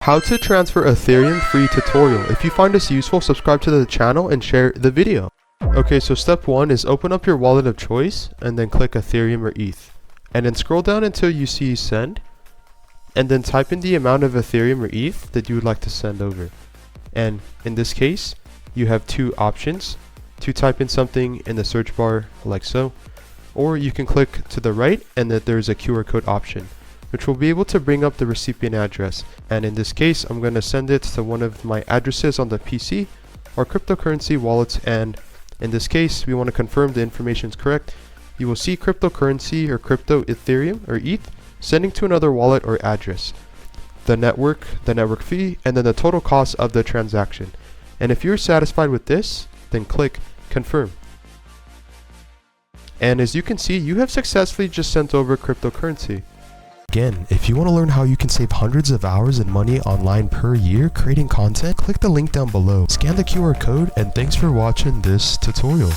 How to transfer Ethereum free tutorial. If you find this useful, subscribe to the channel and share the video. Okay, so step 1 is open up your wallet of choice and then click Ethereum or ETH. And then scroll down until you see send. And then type in the amount of Ethereum or ETH that you would like to send over. And in this case, you have two options. To type in something in the search bar like so. Or you can click to the right and that there's a QR code option, which will be able to bring up the recipient address. And in this case, I'm going to send it to one of my addresses on the PC or cryptocurrency wallets. And in this case, we want to confirm the information is correct. You will see cryptocurrency or crypto Ethereum or ETH sending to another wallet or address, the network fee, and then the total cost of the transaction. And if you're satisfied with this, then click confirm. And as you can see, you have successfully just sent over cryptocurrency. Again, if you want to learn how you can save hundreds of hours and money online per year creating content, click the link down below, scan the QR code, and thanks for watching this tutorial.